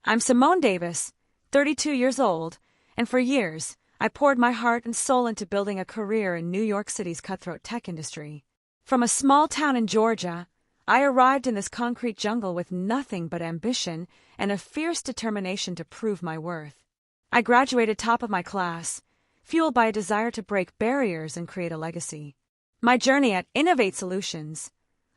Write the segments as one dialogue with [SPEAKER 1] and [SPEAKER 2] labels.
[SPEAKER 1] I'm Simone Davis, 32 years old, and for years, I poured my heart and soul into building a career in New York City's cutthroat tech industry. From a small town in Georgia, I arrived in this concrete jungle with nothing but ambition and a fierce determination to prove my worth. I graduated top of my class, fueled by a desire to break barriers and create a legacy. My journey at Innovate Solutions,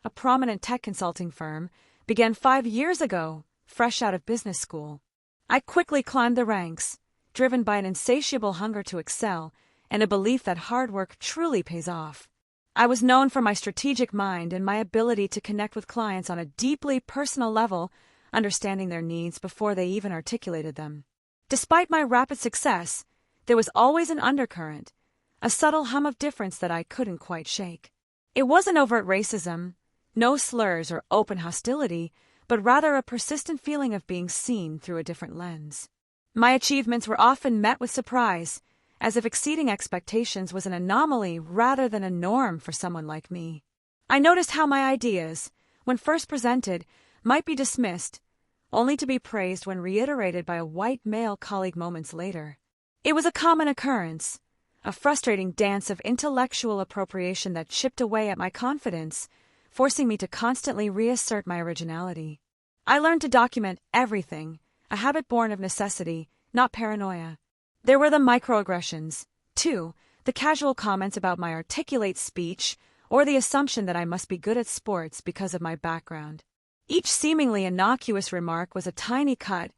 [SPEAKER 1] a prominent tech consulting firm, began 5 years ago, fresh out of business school. I quickly climbed the ranks, driven by an insatiable hunger to excel and a belief that hard work truly pays off. I was known for my strategic mind and my ability to connect with clients on a deeply personal level, understanding their needs before they even articulated them. Despite my rapid success, there was always an undercurrent, a subtle hum of difference that I couldn't quite shake. It wasn't overt racism, no slurs or open hostility, but rather a persistent feeling of being seen through a different lens. My achievements were often met with surprise, as if exceeding expectations was an anomaly rather than a norm for someone like me. I noticed how my ideas, when first presented, might be dismissed, only to be praised when reiterated by a white male colleague moments later. It was a common occurrence, a frustrating dance of intellectual appropriation that chipped away at my confidence, forcing me to constantly reassert my originality. I learned to document everything, a habit born of necessity, not paranoia. There were the microaggressions, too, the casual comments about my articulate speech, or the assumption that I must be good at sports because of my background. Each seemingly innocuous remark was a tiny cut,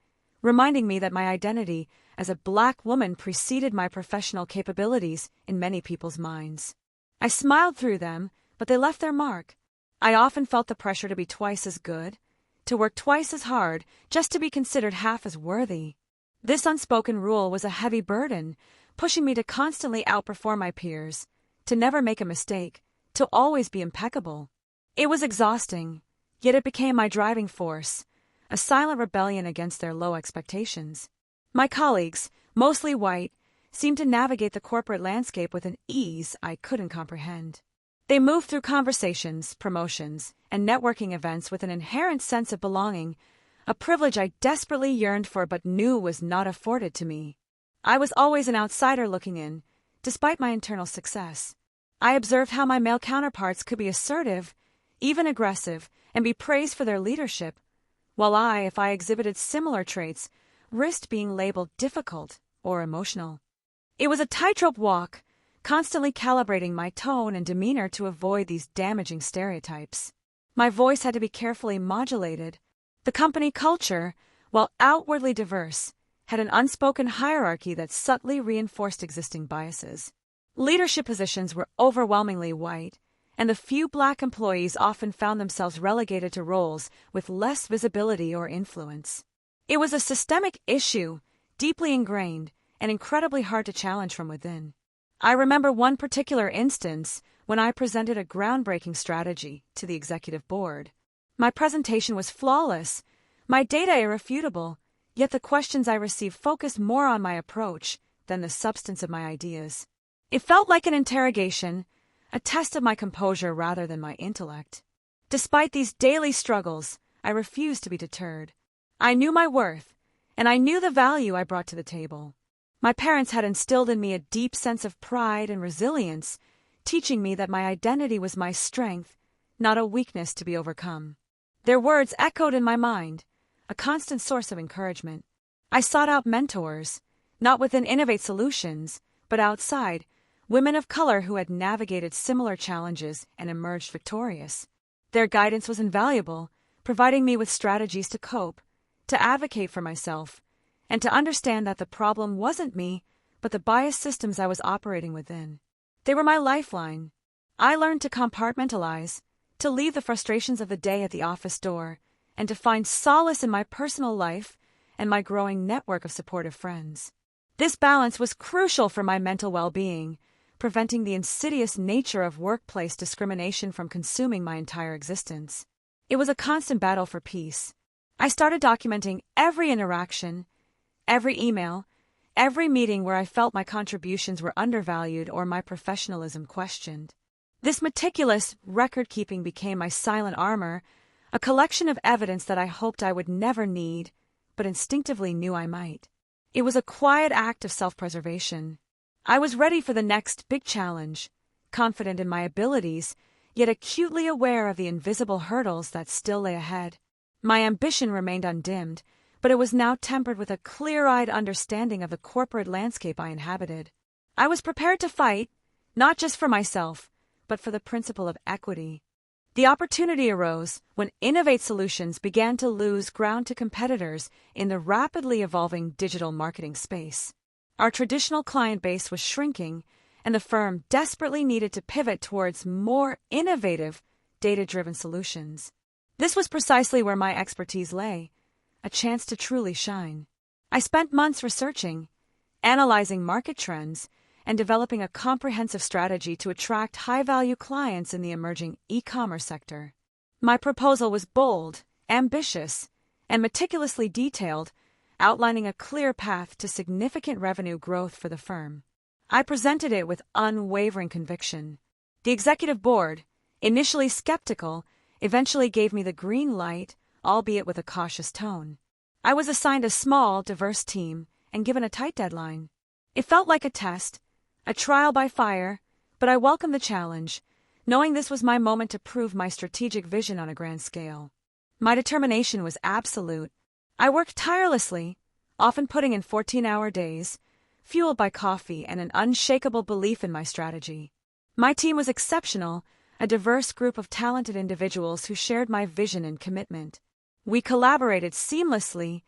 [SPEAKER 1] reminding me that my identity as a Black woman preceded my professional capabilities in many people's minds. I smiled through them, but they left their mark. I often felt the pressure to be twice as good, to work twice as hard, just to be considered half as worthy. This unspoken rule was a heavy burden, pushing me to constantly outperform my peers, to never make a mistake, to always be impeccable. It was exhausting, yet it became my driving force, a silent rebellion against their low expectations. My colleagues, mostly white, seemed to navigate the corporate landscape with an ease I couldn't comprehend. They moved through conversations, promotions, and networking events with an inherent sense of belonging, a privilege I desperately yearned for but knew was not afforded to me. I was always an outsider looking in, despite my internal success. I observed how my male counterparts could be assertive, even aggressive, and be praised for their leadership, while I, if I exhibited similar traits, risked being labeled difficult or emotional. It was a tightrope walk, constantly calibrating my tone and demeanor to avoid these damaging stereotypes. My voice had to be carefully modulated. The company culture, while outwardly diverse, had an unspoken hierarchy that subtly reinforced existing biases. Leadership positions were overwhelmingly white, and the few Black employees often found themselves relegated to roles with less visibility or influence. It was a systemic issue, deeply ingrained, and incredibly hard to challenge from within. I remember one particular instance when I presented a groundbreaking strategy to the executive board. My presentation was flawless, my data irrefutable, yet the questions I received focused more on my approach than the substance of my ideas. It felt like an interrogation, a test of my composure rather than my intellect. Despite these daily struggles, I refused to be deterred. I knew my worth, and I knew the value I brought to the table. My parents had instilled in me a deep sense of pride and resilience, teaching me that my identity was my strength, not a weakness to be overcome. Their words echoed in my mind, a constant source of encouragement. I sought out mentors, not within Innovate Solutions, but outside, women of color who had navigated similar challenges and emerged victorious. Their guidance was invaluable, providing me with strategies to cope, to advocate for myself, and to understand that the problem wasn't me, but the biased systems I was operating within. They were my lifeline. I learned to compartmentalize, to leave the frustrations of the day at the office door, and to find solace in my personal life and my growing network of supportive friends. This balance was crucial for my mental well-being, preventing the insidious nature of workplace discrimination from consuming my entire existence. It was a constant battle for peace. I started documenting every interaction, every email, every meeting where I felt my contributions were undervalued or my professionalism questioned. This meticulous record-keeping became my silent armor, a collection of evidence that I hoped I would never need, but instinctively knew I might. It was a quiet act of self-preservation. I was ready for the next big challenge, confident in my abilities, yet acutely aware of the invisible hurdles that still lay ahead. My ambition remained undimmed, but it was now tempered with a clear-eyed understanding of the corporate landscape I inhabited. I was prepared to fight, not just for myself, but for the principle of equity. The opportunity arose when Innovate Solutions began to lose ground to competitors in the rapidly evolving digital marketing space. Our traditional client base was shrinking, and the firm desperately needed to pivot towards more innovative, data-driven solutions. This was precisely where my expertise lay, a chance to truly shine. I spent months researching, analyzing market trends, and developing a comprehensive strategy to attract high-value clients in the emerging e-commerce sector. My proposal was bold, ambitious, and meticulously detailed, outlining a clear path to significant revenue growth for the firm. I presented it with unwavering conviction. The executive board, initially skeptical, eventually gave me the green light, albeit with a cautious tone. I was assigned a small, diverse team and given a tight deadline. It felt like a test, a trial by fire, but I welcomed the challenge, knowing this was my moment to prove my strategic vision on a grand scale. My determination was absolute. I worked tirelessly, often putting in 14-hour days, fueled by coffee and an unshakable belief in my strategy. My team was exceptional, a diverse group of talented individuals who shared my vision and commitment. We collaborated seamlessly,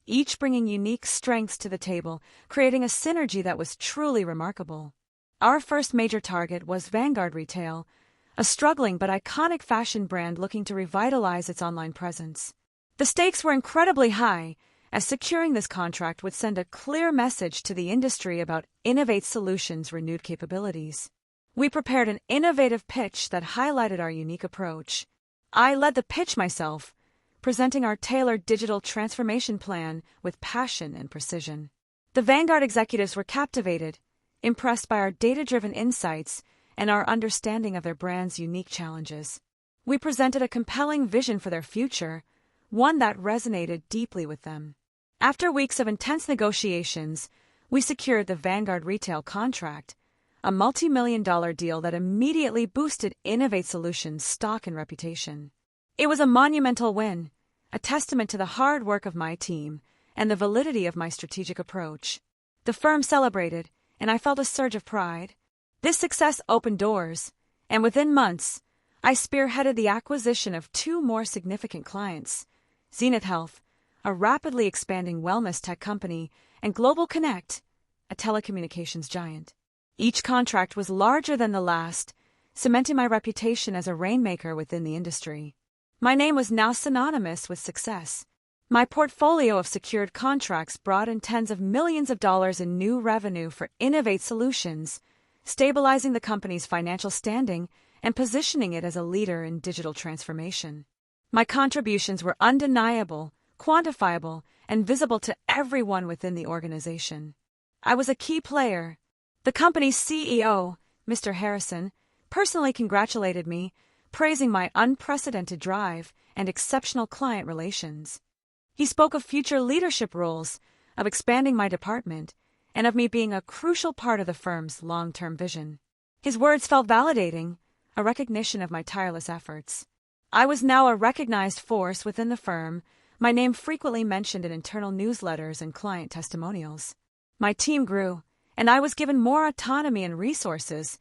[SPEAKER 1] each bringing unique strengths to the table, creating a synergy that was truly remarkable. Our first major target was Vanguard Retail, a struggling but iconic fashion brand looking to revitalize its online presence. The stakes were incredibly high, as securing this contract would send a clear message to the industry about Innovate Solutions' renewed capabilities. We prepared an innovative pitch that highlighted our unique approach. I led the pitch myself, presenting our tailored digital transformation plan with passion and precision. The Vanguard executives were captivated, impressed by our data-driven insights and our understanding of their brand's unique challenges. We presented a compelling vision for their future, one that resonated deeply with them. After weeks of intense negotiations, we secured the Vanguard Retail contract, a multi-million-dollar deal that immediately boosted Innovate Solutions' stock and reputation. It was a monumental win, a testament to the hard work of my team and the validity of my strategic approach. The firm celebrated, and I felt a surge of pride. This success opened doors, and within months, I spearheaded the acquisition of two more significant clients, Zenith Health, a rapidly expanding wellness tech company, and Global Connect, a telecommunications giant. Each contract was larger than the last, cementing my reputation as a rainmaker within the industry. My name was now synonymous with success. My portfolio of secured contracts brought in tens of millions of dollars in new revenue for Innovate Solutions, stabilizing the company's financial standing and positioning it as a leader in digital transformation. My contributions were undeniable, quantifiable, and visible to everyone within the organization. I was a key player. The company's CEO, Mr. Harrison, personally congratulated me, praising my unprecedented drive and exceptional client relations. He spoke of future leadership roles, of expanding my department, and of me being a crucial part of the firm's long-term vision. His words felt validating, a recognition of my tireless efforts. I was now a recognized force within the firm, my name frequently mentioned in internal newsletters and client testimonials. My team grew, and I was given more autonomy and resources,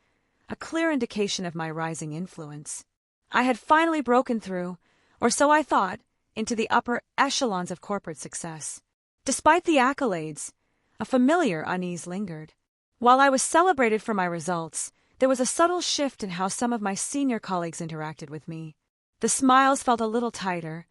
[SPEAKER 1] a clear indication of my rising influence. I had finally broken through, or so I thought, into the upper echelons of corporate success. Despite the accolades, a familiar unease lingered. While I was celebrated for my results, there was a subtle shift in how some of my senior colleagues interacted with me. The smiles felt a little tighter,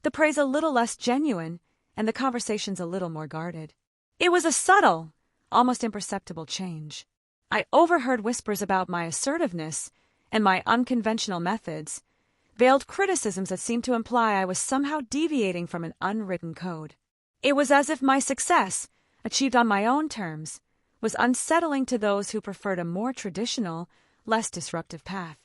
[SPEAKER 1] the praise a little less genuine, and the conversations a little more guarded. It was a subtle, almost imperceptible change. I overheard whispers about my assertiveness and my unconventional methods, veiled criticisms that seemed to imply I was somehow deviating from an unwritten code. It was as if my success, achieved on my own terms, was unsettling to those who preferred a more traditional, less disruptive path.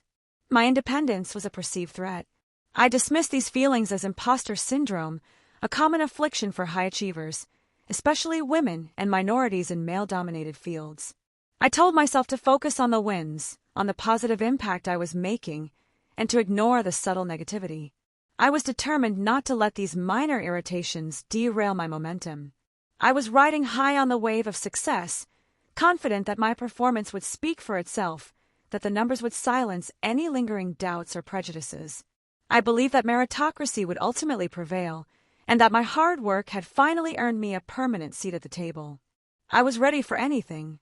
[SPEAKER 1] My independence was a perceived threat. I dismissed these feelings as imposter syndrome, a common affliction for high achievers, especially women and minorities in male-dominated fields. I told myself to focus on the wins, on the positive impact I was making, and to ignore the subtle negativity. I was determined not to let these minor irritations derail my momentum. I was riding high on the wave of success, confident that my performance would speak for itself, that the numbers would silence any lingering doubts or prejudices. I believed that meritocracy would ultimately prevail, and that my hard work had finally earned me a permanent seat at the table. I was ready for anything.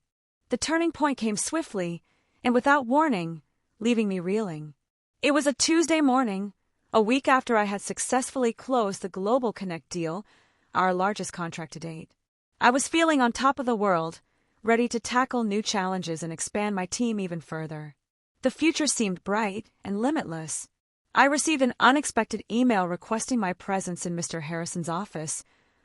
[SPEAKER 1] The turning point came swiftly, and without warning, leaving me reeling. It was a Tuesday morning, a week after I had successfully closed the Global Connect deal, our largest contract to date. I was feeling on top of the world, ready to tackle new challenges and expand my team even further. The future seemed bright and limitless. I received an unexpected email requesting my presence in Mr. Harrison's office,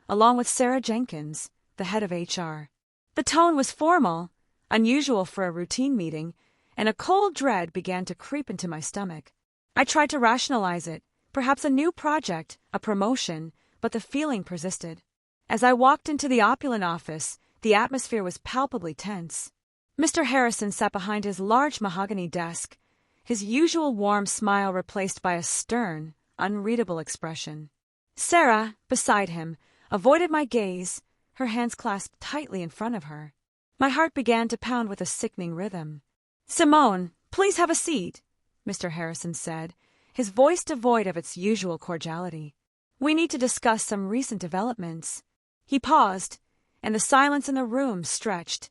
[SPEAKER 1] along with Sarah Jenkins, the head of HR. The tone was formal, unusual for a routine meeting, and a cold dread began to creep into my stomach. I tried to rationalize it, perhaps a new project, a promotion, but the feeling persisted. As I walked into the opulent office, the atmosphere was palpably tense. Mr. Harrison sat behind his large mahogany desk, his usual warm smile replaced by a stern, unreadable expression. Sarah, beside him, avoided my gaze, her hands clasped tightly in front of her. My heart began to pound with a sickening rhythm. "Simone, please have a seat," Mr. Harrison said, his voice devoid of its usual cordiality. "We need to discuss some recent developments." He paused, and the silence in the room stretched,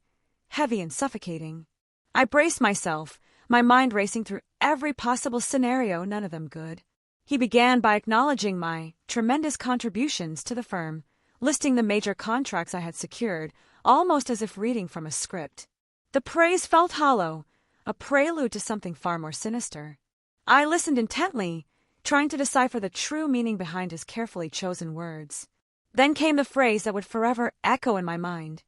[SPEAKER 1] heavy and suffocating. I braced myself, my mind racing through every possible scenario, none of them good. He began by acknowledging my tremendous contributions to the firm, listing the major contracts I had secured, almost as if reading from a script. The praise felt hollow, a prelude to something far more sinister. I listened intently, trying to decipher the true meaning behind his carefully chosen words. Then came the phrase that would forever echo in my mind.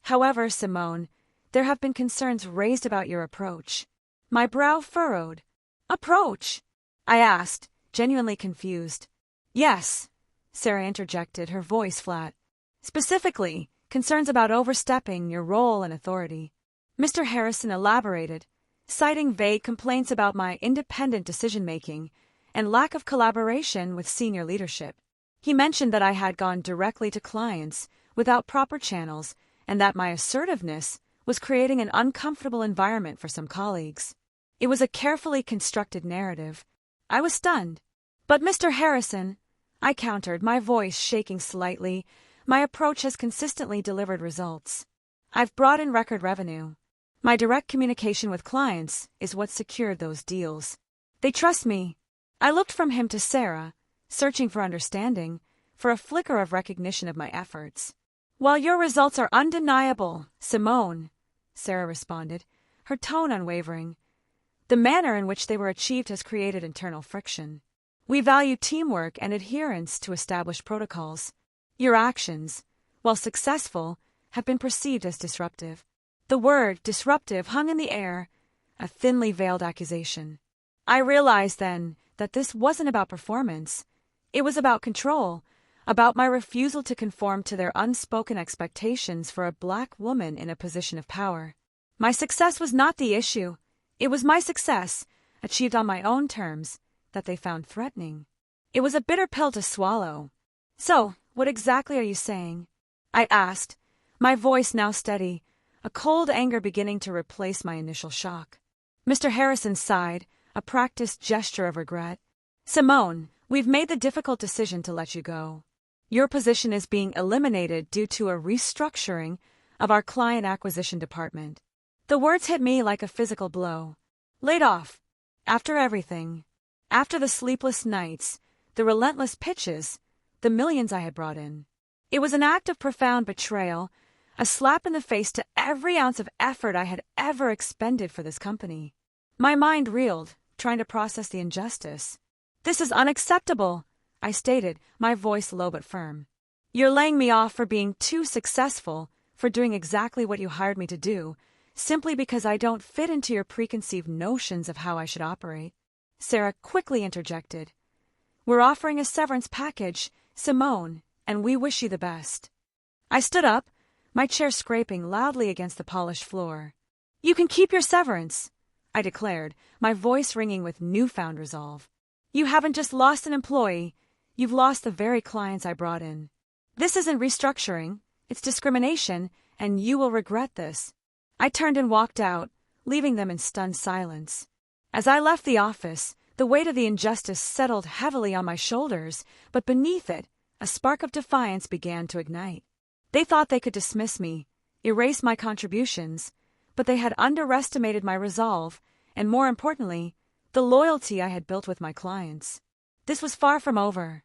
[SPEAKER 1] "However, Simone, there have been concerns raised about your approach." My brow furrowed. "Approach?" I asked, genuinely confused. "Yes," Sarah interjected, her voice flat. "Specifically, concerns about overstepping your role and authority." Mr. Harrison elaborated, citing vague complaints about my independent decision-making and lack of collaboration with senior leadership. He mentioned that I had gone directly to clients without proper channels and that my assertiveness was creating an uncomfortable environment for some colleagues. It was a carefully constructed narrative. I was stunned. "But Mr. Harrison," I countered, my voice shaking slightly, "my approach has consistently delivered results. I've brought in record revenue. My direct communication with clients is what secured those deals. They trust me." I looked from him to Sarah, searching for understanding, for a flicker of recognition of my efforts. "While your results are undeniable, Simone," Sarah responded, her tone unwavering, "the manner in which they were achieved has created internal friction. We value teamwork and adherence to established protocols. Your actions, while successful, have been perceived as disruptive." The word disruptive hung in the air, a thinly veiled accusation. I realized then that this wasn't about performance. It was about control, about my refusal to conform to their unspoken expectations for a Black woman in a position of power. My success was not the issue. It was my success, achieved on my own terms, that they found threatening. It was a bitter pill to swallow. "So, what exactly are you saying?" I asked, my voice now steady, a cold anger beginning to replace my initial shock. Mr. Harrison sighed, a practiced gesture of regret. "Simone, we've made the difficult decision to let you go. Your position is being eliminated due to a restructuring of our client acquisition department." The words hit me like a physical blow. Laid off. After everything. After the sleepless nights, the relentless pitches, the millions I had brought in. It was an act of profound betrayal, a slap in the face to every ounce of effort I had ever expended for this company. My mind reeled, trying to process the injustice. "This is unacceptable," I stated, my voice low but firm. "You're laying me off for being too successful, for doing exactly what you hired me to do, simply because I don't fit into your preconceived notions of how I should operate." Sarah quickly interjected. "We're offering a severance package, Simone, and we wish you the best." I stood up, my chair scraping loudly against the polished floor. "You can keep your severance," I declared, my voice ringing with newfound resolve. "You haven't just lost an employee, you've lost the very clients I brought in. This isn't restructuring, it's discrimination, and you will regret this." I turned and walked out, leaving them in stunned silence. As I left the office, the weight of the injustice settled heavily on my shoulders, but beneath it, a spark of defiance began to ignite. They thought they could dismiss me, erase my contributions, but they had underestimated my resolve, and more importantly, the loyalty I had built with my clients. This was far from over.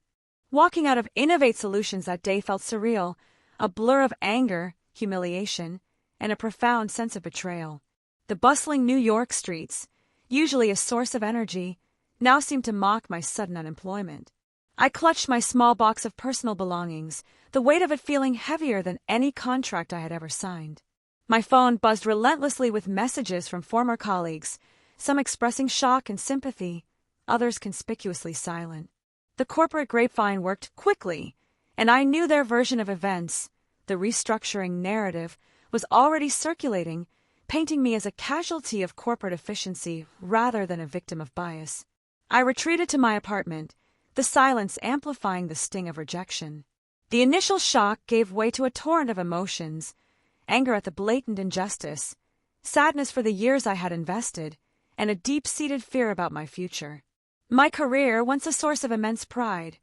[SPEAKER 1] Walking out of Innovate Solutions that day felt surreal, a blur of anger, humiliation, and a profound sense of betrayal. The bustling New York streets, usually a source of energy, now seemed to mock my sudden unemployment. I clutched my small box of personal belongings, the weight of it feeling heavier than any contract I had ever signed. My phone buzzed relentlessly with messages from former colleagues, some expressing shock and sympathy, others conspicuously silent. The corporate grapevine worked quickly, and I knew their version of events, the restructuring narrative, was already circulating, painting me as a casualty of corporate efficiency rather than a victim of bias. I retreated to my apartment, the silence amplifying the sting of rejection. The initial shock gave way to a torrent of emotions: anger at the blatant injustice, sadness for the years I had invested, and a deep-seated fear about my future. My career, once a source of immense pride,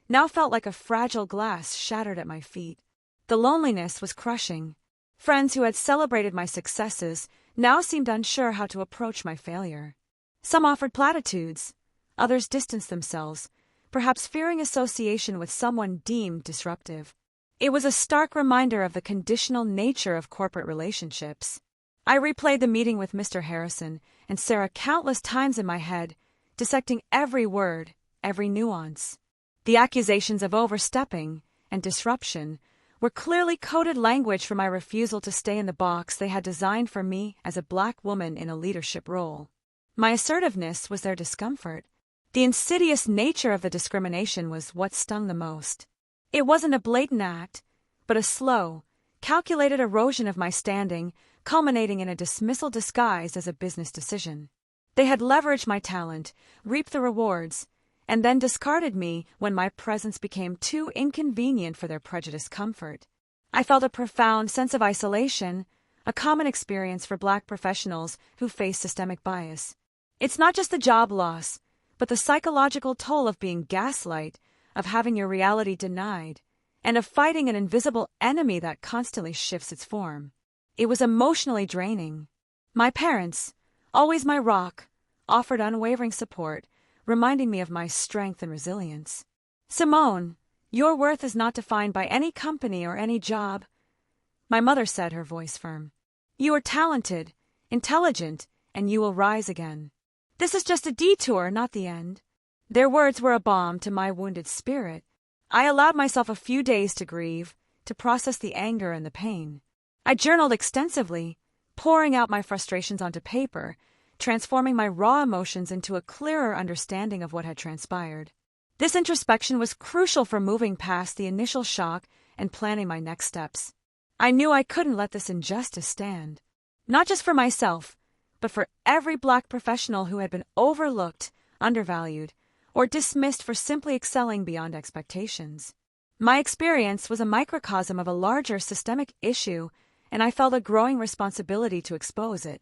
[SPEAKER 1] now felt like a fragile glass shattered at my feet. The loneliness was crushing. Friends who had celebrated my successes now seemed unsure how to approach my failure. Some offered platitudes, others distanced themselves, perhaps fearing association with someone deemed disruptive. It was a stark reminder of the conditional nature of corporate relationships. I replayed the meeting with Mr. Harrison and Sarah countless times in my head, dissecting every word, every nuance. The accusations of overstepping and disruption were clearly coded language for my refusal to stay in the box they had designed for me as a Black woman in a leadership role. My assertiveness was their discomfort. The insidious nature of the discrimination was what stung the most. It wasn't a blatant act, but a slow, calculated erosion of my standing, culminating in a dismissal disguised as a business decision. They had leveraged my talent, reaped the rewards, and then discarded me when my presence became too inconvenient for their prejudiced comfort. I felt a profound sense of isolation, a common experience for Black professionals who face systemic bias. It's not just the job loss, but the psychological toll of being gaslight, of having your reality denied, and of fighting an invisible enemy that constantly shifts its form. It was emotionally draining. My parents, always my rock, offered unwavering support, reminding me of my strength and resilience. "Simone, your worth is not defined by any company or any job," my mother said, her voice firm. "You are talented, intelligent, and you will rise again. This is just a detour, not the end." Their words were a balm to my wounded spirit. I allowed myself a few days to grieve, to process the anger and the pain. I journaled extensively, pouring out my frustrations onto paper, transforming my raw emotions into a clearer understanding of what had transpired. This introspection was crucial for moving past the initial shock and planning my next steps. I knew I couldn't let this injustice stand. Not just for myself, but for every Black professional who had been overlooked, undervalued, or dismissed for simply excelling beyond expectations. My experience was a microcosm of a larger systemic issue, and I felt a growing responsibility to expose it.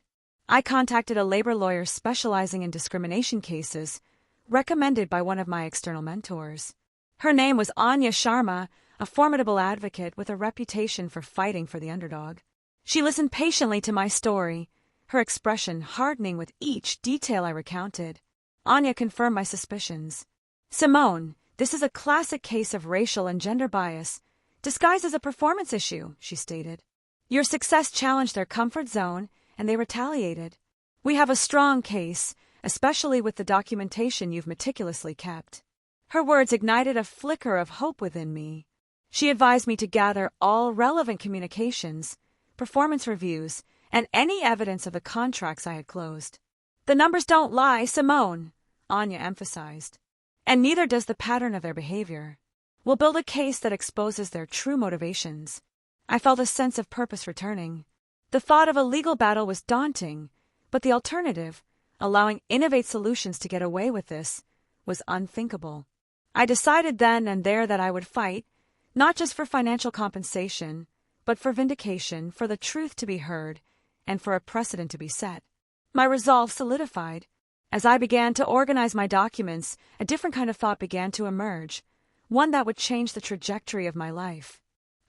[SPEAKER 1] I contacted a labor lawyer specializing in discrimination cases, recommended by one of my external mentors. Her name was Anya Sharma, a formidable advocate with a reputation for fighting for the underdog. She listened patiently to my story, her expression hardening with each detail I recounted. Anya confirmed my suspicions. "Simone, this is a classic case of racial and gender bias, disguised as a performance issue," she stated. "Your success challenged their comfort zone, and they retaliated. We have a strong case, especially with the documentation you've meticulously kept." Her words ignited a flicker of hope within me. She advised me to gather all relevant communications, performance reviews, and any evidence of the contracts I had closed. "The numbers don't lie, Simone," Anya emphasized, "and neither does the pattern of their behavior. We'll build a case that exposes their true motivations. I felt a sense of purpose returning. The thought of a legal battle was daunting, but the alternative, allowing Innovate Solutions to get away with this, was unthinkable. I decided then and there that I would fight, not just for financial compensation, but for vindication, for the truth to be heard, and for a precedent to be set. My resolve solidified. As I began to organize my documents, a different kind of thought began to emerge, one that would change the trajectory of my life.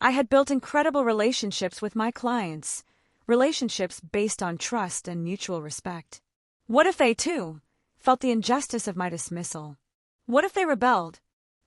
[SPEAKER 1] I had built incredible relationships with my clients, relationships based on trust and mutual respect. What if they, too, felt the injustice of my dismissal? What if they rebelled?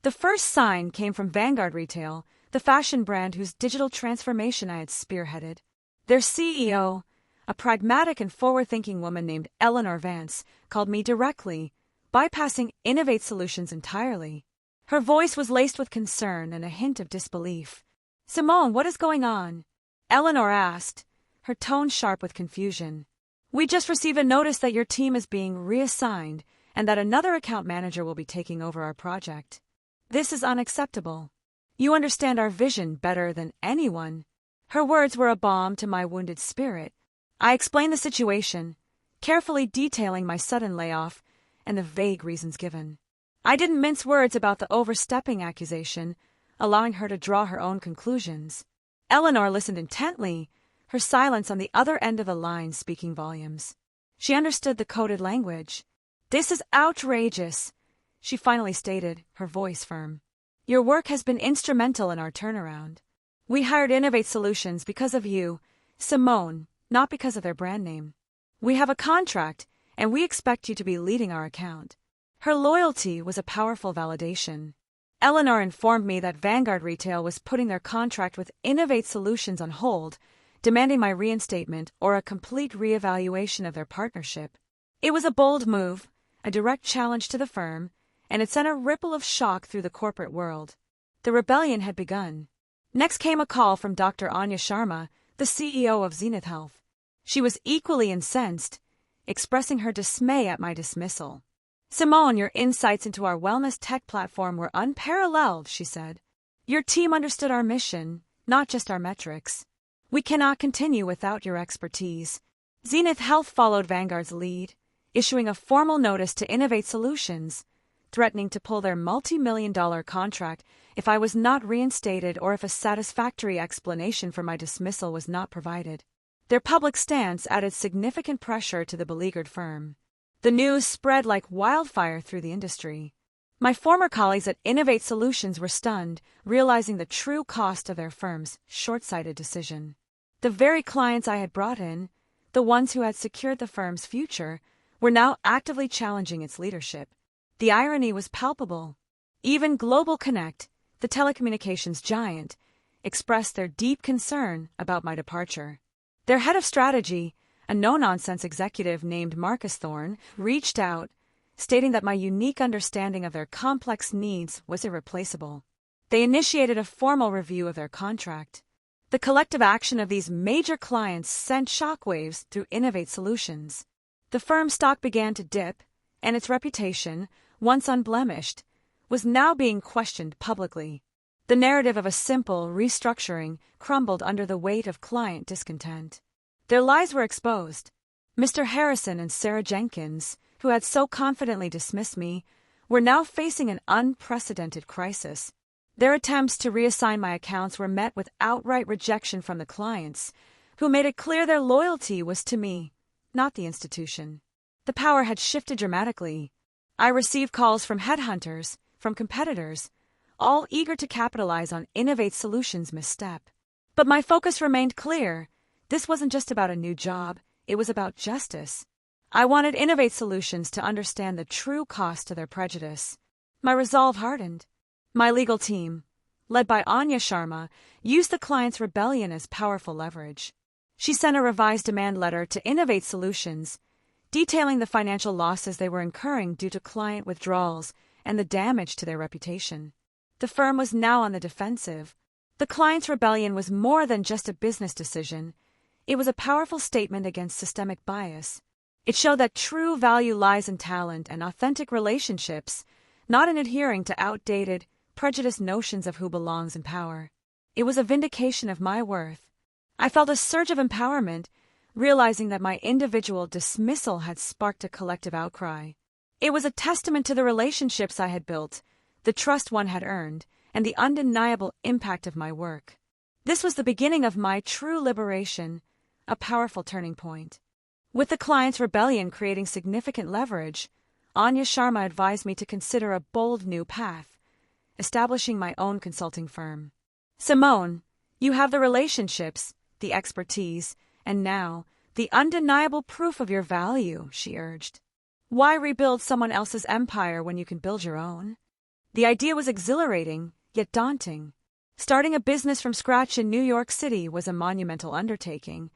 [SPEAKER 1] The first sign came from Vanguard Retail, the fashion brand whose digital transformation I had spearheaded. Their CEO, a pragmatic and forward-thinking woman named Eleanor Vance, called me directly, bypassing Innovate Solutions entirely. Her voice was laced with concern and a hint of disbelief. "Simone, what is going on?" Eleanor asked, her tone sharp with confusion. "We just received a notice that your team is being reassigned and that another account manager will be taking over our project. This is unacceptable. You understand our vision better than anyone." Her words were a balm to my wounded spirit. I explained the situation, carefully detailing my sudden layoff and the vague reasons given. I didn't mince words about the overstepping accusation, allowing her to draw her own conclusions. Eleanor listened intently, her silence on the other end of the line speaking volumes. She understood the coded language. "This is outrageous," she finally stated, her voice firm. "Your work has been instrumental in our turnaround. We hired Innovate Solutions because of you, Simone, not because of their brand name. We have a contract, and we expect you to be leading our account." Her loyalty was a powerful validation. Eleanor informed me that Vanguard Retail was putting their contract with Innovate Solutions on hold, demanding my reinstatement or a complete reevaluation of their partnership. It was a bold move, a direct challenge to the firm, and it sent a ripple of shock through the corporate world. The rebellion had begun. Next came a call from Dr. Anya Sharma, the CEO of Zenith Health. She was equally incensed, expressing her dismay at my dismissal. "Simone, your insights into our wellness tech platform were unparalleled," she said. "Your team understood our mission, not just our metrics. We cannot continue without your expertise." Zenith Health followed Vanguard's lead, issuing a formal notice to Innovate Solutions, threatening to pull their multi-million-dollar contract if I was not reinstated or if a satisfactory explanation for my dismissal was not provided. Their public stance added significant pressure to the beleaguered firm. The news spread like wildfire through the industry. My former colleagues at Innovate Solutions were stunned, realizing the true cost of their firm's short-sighted decision. The very clients I had brought in, the ones who had secured the firm's future, were now actively challenging its leadership. The irony was palpable. Even Global Connect, the telecommunications giant, expressed their deep concern about my departure. Their head of strategy, a no-nonsense executive named Marcus Thorne, reached out, stating that my unique understanding of their complex needs was irreplaceable. They initiated a formal review of their contract. The collective action of these major clients sent shockwaves through Innovate Solutions. The firm's stock began to dip, and its reputation, once unblemished, was now being questioned publicly. The narrative of a simple restructuring crumbled under the weight of client discontent. Their lies were exposed. Mr. Harrison and Sarah Jenkins, who had so confidently dismissed me, were now facing an unprecedented crisis. Their attempts to reassign my accounts were met with outright rejection from the clients, who made it clear their loyalty was to me, not the institution. The power had shifted dramatically. I received calls from headhunters, from competitors, all eager to capitalize on Innovate Solutions' misstep. But my focus remained clear. This wasn't just about a new job, it was about justice. I wanted Innovate Solutions to understand the true cost to their prejudice. My resolve hardened. My legal team, led by Anya Sharma, used the client's rebellion as powerful leverage. She sent a revised demand letter to Innovate Solutions, detailing the financial losses they were incurring due to client withdrawals and the damage to their reputation. The firm was now on the defensive. The client's rebellion was more than just a business decision. It was a powerful statement against systemic bias. It showed that true value lies in talent and authentic relationships, not in adhering to outdated, prejudiced notions of who belongs in power. It was a vindication of my worth. I felt a surge of empowerment, realizing that my individual dismissal had sparked a collective outcry. It was a testament to the relationships I had built, the trust one had earned, and the undeniable impact of my work. This was the beginning of my true liberation, a powerful turning point. With the client's rebellion creating significant leverage, Anya Sharma advised me to consider a bold new path, establishing my own consulting firm. Simone, you have the relationships, the expertise, and now, the undeniable proof of your value, she urged. Why rebuild someone else's empire when you can build your own? The idea was exhilarating, yet daunting. Starting a business from scratch in New York City was a monumental undertaking,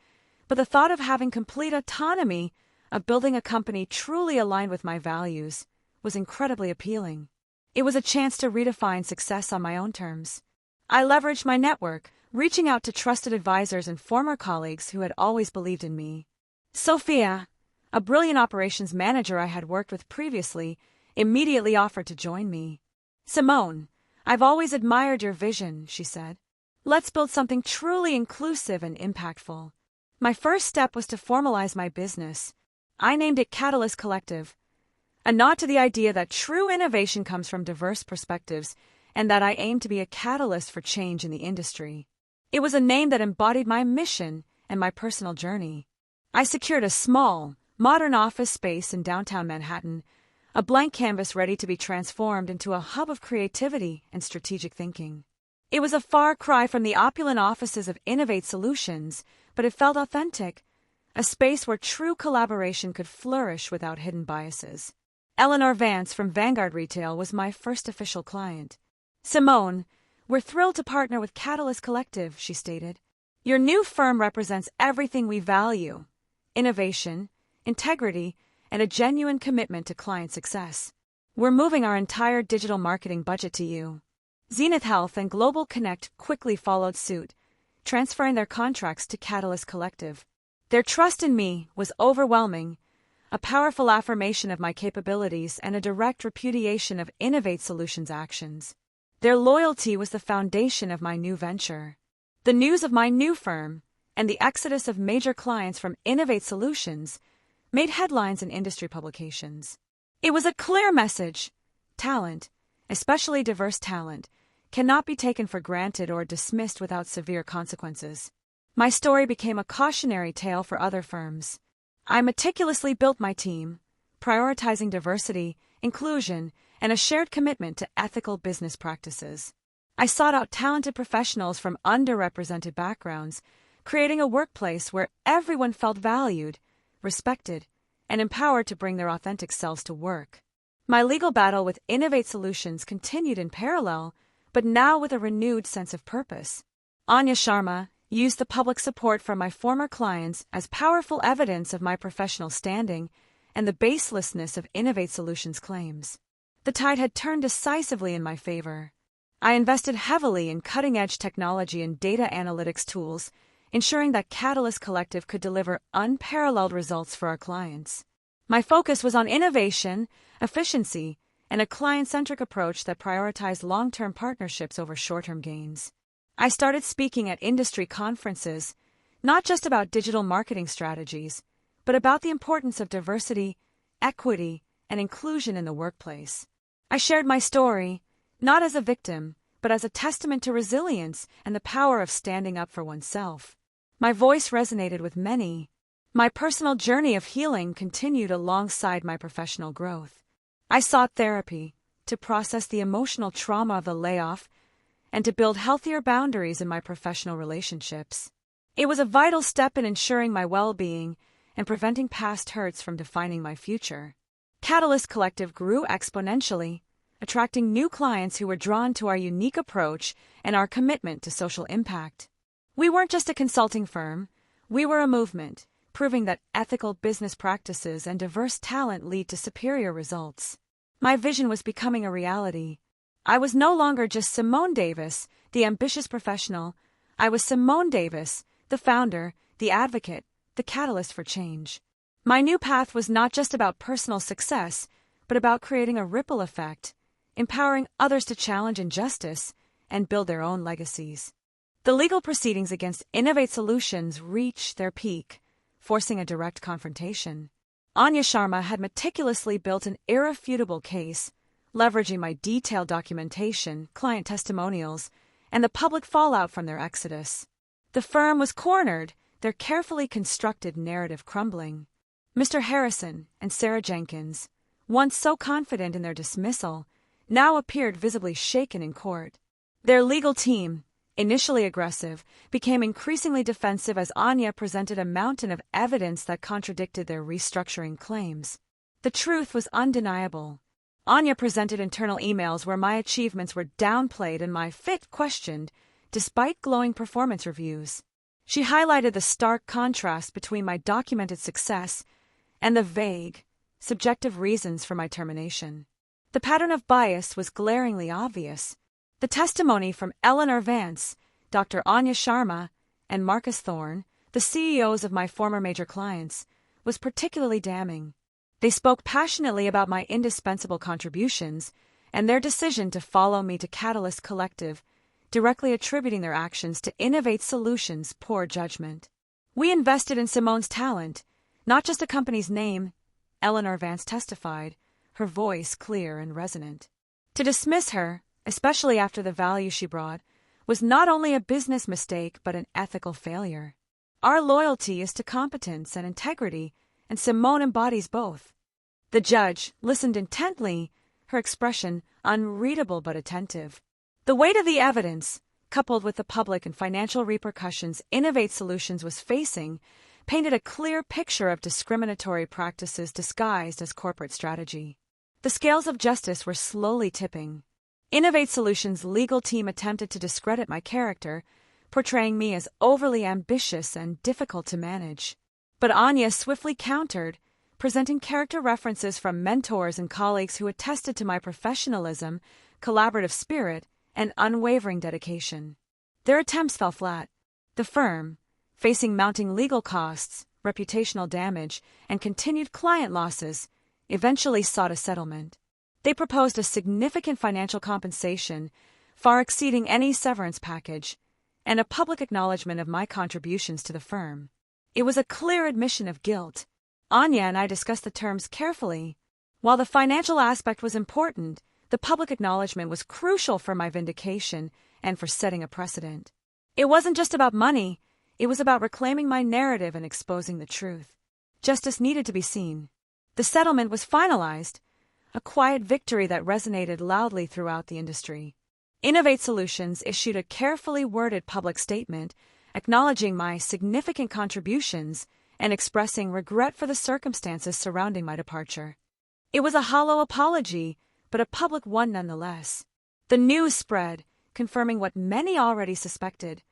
[SPEAKER 1] but the thought of having complete autonomy, of building a company truly aligned with my values, was incredibly appealing. It was a chance to redefine success on my own terms. I leveraged my network, reaching out to trusted advisors and former colleagues who had always believed in me. Sophia, a brilliant operations manager I had worked with previously, immediately offered to join me. Simone, I've always admired your vision, she said. Let's build something truly inclusive and impactful. My first step was to formalize my business. I named it Catalyst Collective, a nod to the idea that true innovation comes from diverse perspectives and that I aim to be a catalyst for change in the industry. It was a name that embodied my mission and my personal journey. I secured a small, modern office space in downtown Manhattan, a blank canvas ready to be transformed into a hub of creativity and strategic thinking. It was a far cry from the opulent offices of Innovate Solutions, but it felt authentic, a space where true collaboration could flourish without hidden biases. Eleanor Vance from Vanguard Retail was my first official client. Simone, we're thrilled to partner with Catalyst Collective, she stated. Your new firm represents everything we value: innovation, integrity, and a genuine commitment to client success. We're moving our entire digital marketing budget to you. Zenith Health and Global Connect quickly followed suit, transferring their contracts to Catalyst Collective. Their trust in me was overwhelming, a powerful affirmation of my capabilities and a direct repudiation of Innovate Solutions' actions. Their loyalty was the foundation of my new venture. The news of my new firm, and the exodus of major clients from Innovate Solutions, made headlines in industry publications. It was a clear message: talent, especially diverse talent, cannot be taken for granted or dismissed without severe consequences. My story became a cautionary tale for other firms. I meticulously built my team, prioritizing diversity, inclusion, and a shared commitment to ethical business practices. I sought out talented professionals from underrepresented backgrounds, creating a workplace where everyone felt valued, respected, and empowered to bring their authentic selves to work. My legal battle with Innovate Solutions continued in parallel, but now with a renewed sense of purpose. Anya Sharma used the public support from my former clients as powerful evidence of my professional standing and the baselessness of Innovate Solutions' claims. The tide had turned decisively in my favor. I invested heavily in cutting-edge technology and data analytics tools, ensuring that Catalyst Collective could deliver unparalleled results for our clients. My focus was on innovation, efficiency, and a client-centric approach that prioritized long-term partnerships over short-term gains. I started speaking at industry conferences, not just about digital marketing strategies, but about the importance of diversity, equity, and inclusion in the workplace. I shared my story, not as a victim, but as a testament to resilience and the power of standing up for oneself. My voice resonated with many. My personal journey of healing continued alongside my professional growth. I sought therapy to process the emotional trauma of the layoff and to build healthier boundaries in my professional relationships. It was a vital step in ensuring my well-being and preventing past hurts from defining my future. Catalyst Collective grew exponentially, attracting new clients who were drawn to our unique approach and our commitment to social impact. We weren't just a consulting firm, we were a movement, proving that ethical business practices and diverse talent lead to superior results. My vision was becoming a reality. I was no longer just Simone Davis, the ambitious professional. I was Simone Davis, the founder, the advocate, the catalyst for change. My new path was not just about personal success, but about creating a ripple effect, empowering others to challenge injustice and build their own legacies. The legal proceedings against Innovate Solutions reached their peak, forcing a direct confrontation. Anya Sharma had meticulously built an irrefutable case, leveraging my detailed documentation, client testimonials, and the public fallout from their exodus. The firm was cornered, their carefully constructed narrative crumbling. Mr. Harrison and Sarah Jenkins, once so confident in their dismissal, now appeared visibly shaken in court. Their legal team, initially aggressive, became increasingly defensive as Anya presented a mountain of evidence that contradicted their restructuring claims. The truth was undeniable. Anya presented internal emails where my achievements were downplayed and my fit questioned, despite glowing performance reviews. She highlighted the stark contrast between my documented success and the vague, subjective reasons for my termination. The pattern of bias was glaringly obvious. The testimony from Eleanor Vance, Dr. Anya Sharma, and Marcus Thorne, the CEOs of my former major clients, was particularly damning. They spoke passionately about my indispensable contributions and their decision to follow me to Catalyst Collective, directly attributing their actions to Innovate Solutions' poor judgment. We invested in Simone's talent, not just a company's name, Eleanor Vance testified, her voice clear and resonant. To dismiss her, especially after the value she brought, was not only a business mistake but an ethical failure. Our loyalty is to competence and integrity, and Simone embodies both. The judge listened intently, her expression unreadable but attentive. The weight of the evidence, coupled with the public and financial repercussions Innovate Solutions was facing, painted a clear picture of discriminatory practices disguised as corporate strategy. The scales of justice were slowly tipping. Innovate Solutions' legal team attempted to discredit my character, portraying me as overly ambitious and difficult to manage. But Anya swiftly countered, presenting character references from mentors and colleagues who attested to my professionalism, collaborative spirit, and unwavering dedication. Their attempts fell flat. The firm, facing mounting legal costs, reputational damage, and continued client losses, eventually sought a settlement. They proposed a significant financial compensation, far exceeding any severance package, and a public acknowledgement of my contributions to the firm. It was a clear admission of guilt. Anya and I discussed the terms carefully. While the financial aspect was important, the public acknowledgement was crucial for my vindication and for setting a precedent. It wasn't just about money, it was about reclaiming my narrative and exposing the truth. Justice needed to be seen. The settlement was finalized, a quiet victory that resonated loudly throughout the industry. Innovate Solutions issued a carefully worded public statement acknowledging my significant contributions and expressing regret for the circumstances surrounding my departure. It was a hollow apology, but a public one nonetheless. The news spread, confirming what many already suspected.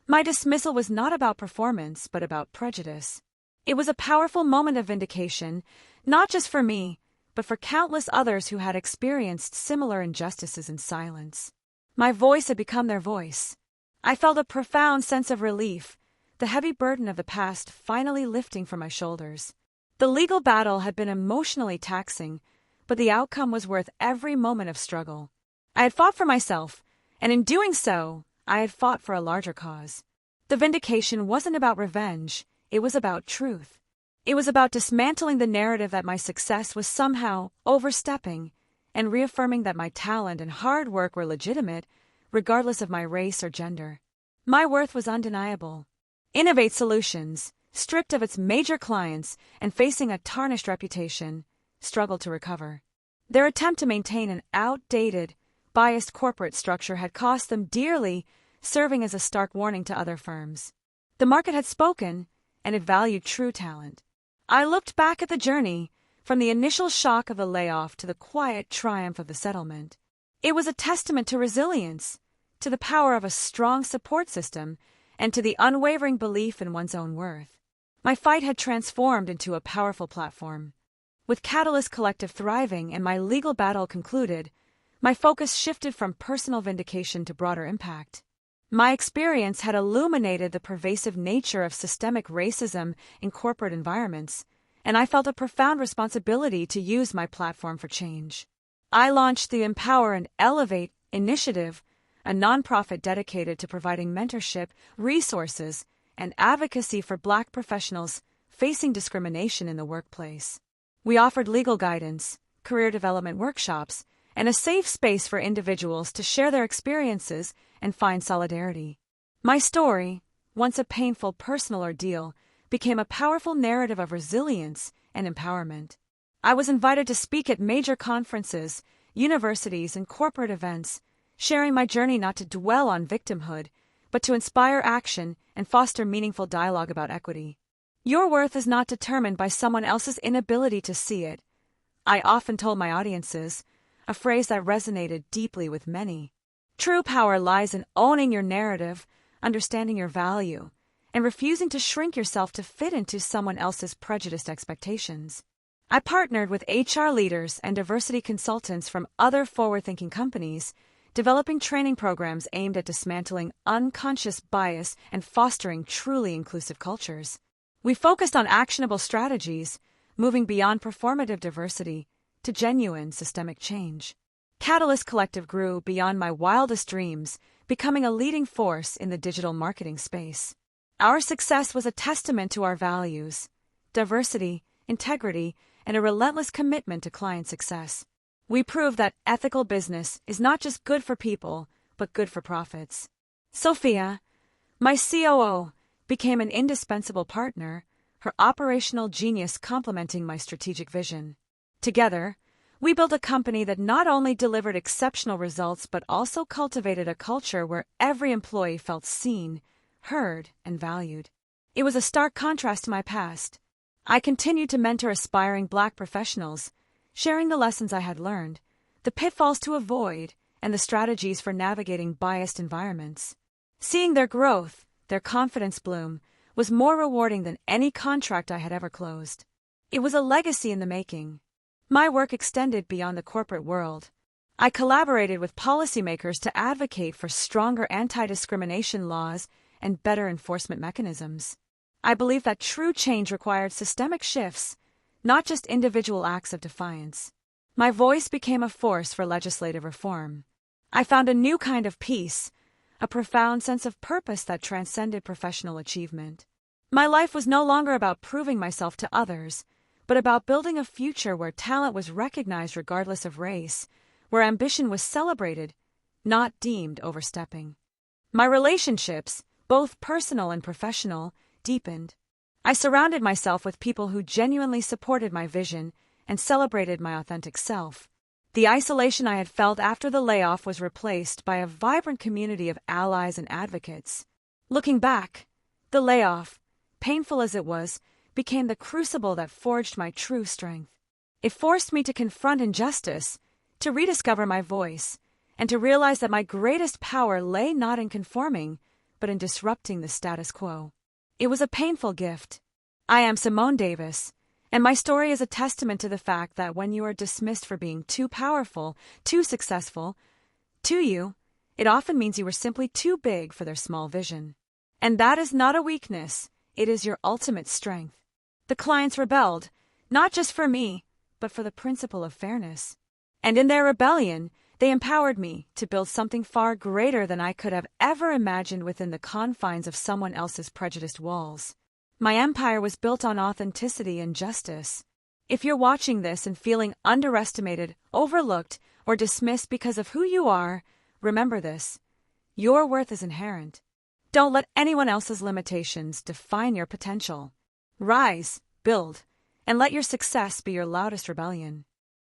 [SPEAKER 1] My dismissal was not about performance, but about prejudice. It was a powerful moment of vindication, not just for me, but for countless others who had experienced similar injustices in silence. My voice had become their voice. I felt a profound sense of relief, the heavy burden of the past finally lifting from my shoulders. The legal battle had been emotionally taxing, but the outcome was worth every moment of struggle. I had fought for myself, and in doing so, I had fought for a larger cause. The vindication wasn't about revenge, it was about truth. It was about dismantling the narrative that my success was somehow overstepping, and reaffirming that my talent and hard work were legitimate, regardless of my race or gender. My worth was undeniable. Innovate Solutions, stripped of its major clients and facing a tarnished reputation, struggled to recover. Their attempt to maintain an outdated, biased corporate structure had cost them dearly, serving as a stark warning to other firms. The market had spoken, and it valued true talent. I looked back at the journey, from the initial shock of the layoff to the quiet triumph of the settlement. It was a testament to resilience, to the power of a strong support system, and to the unwavering belief in one's own worth. My fight had transformed into a powerful platform. With Catalyst Collective thriving and my legal battle concluded, my focus shifted from personal vindication to broader impact. My experience had illuminated the pervasive nature of systemic racism in corporate environments, and I felt a profound responsibility to use my platform for change. I launched the Empower and Elevate initiative, a nonprofit dedicated to providing mentorship, resources, and advocacy for Black professionals facing discrimination in the workplace. We offered legal guidance, career development workshops, and a safe space for individuals to share their experiences and find solidarity. My story, once a painful personal ordeal, became a powerful narrative of resilience and empowerment. I was invited to speak at major conferences, universities, and corporate events, sharing my journey not to dwell on victimhood, but to inspire action and foster meaningful dialogue about equity. Your worth is not determined by someone else's inability to see it, I often told my audiences, a phrase that resonated deeply with many. True power lies in owning your narrative, understanding your value, and refusing to shrink yourself to fit into someone else's prejudiced expectations. I partnered with HR leaders and diversity consultants from other forward-thinking companies, developing training programs aimed at dismantling unconscious bias and fostering truly inclusive cultures. We focused on actionable strategies, moving beyond performative diversity to genuine systemic change. Catalyst Collective grew beyond my wildest dreams, becoming a leading force in the digital marketing space. Our success was a testament to our values: diversity, integrity, and a relentless commitment to client success. We proved that ethical business is not just good for people, but good for profits. Sophia, my COO, became an indispensable partner, her operational genius complementing my strategic vision. Together, we built a company that not only delivered exceptional results but also cultivated a culture where every employee felt seen, heard, and valued. It was a stark contrast to my past. I continued to mentor aspiring Black professionals, sharing the lessons I had learned, the pitfalls to avoid, and the strategies for navigating biased environments. Seeing their growth, their confidence bloom, was more rewarding than any contract I had ever closed. It was a legacy in the making. My work extended beyond the corporate world. I collaborated with policymakers to advocate for stronger anti-discrimination laws and better enforcement mechanisms. I believe that true change required systemic shifts, not just individual acts of defiance. My voice became a force for legislative reform. I found a new kind of peace, a profound sense of purpose that transcended professional achievement. My life was no longer about proving myself to others, but about building a future where talent was recognized regardless of race, where ambition was celebrated, not deemed overstepping. My relationships, both personal and professional, deepened. I surrounded myself with people who genuinely supported my vision and celebrated my authentic self. The isolation I had felt after the layoff was replaced by a vibrant community of allies and advocates. Looking back, the layoff, painful as it was, became the crucible that forged my true strength. It forced me to confront injustice, to rediscover my voice, and to realize that my greatest power lay not in conforming, but in disrupting the status quo. It was a painful gift. I am Simone Davis, and my story is a testament to the fact that when you are dismissed for being too powerful, too successful, it often means you were simply too big for their small vision. And that is not a weakness, it is your ultimate strength. The clients rebelled, not just for me, but for the principle of fairness. And in their rebellion, they empowered me to build something far greater than I could have ever imagined within the confines of someone else's prejudiced walls. My empire was built on authenticity and justice. If you're watching this and feeling underestimated, overlooked, or dismissed because of who you are, remember this: your worth is inherent. Don't let anyone else's limitations define your potential. Rise, build, and let your success be your loudest rebellion.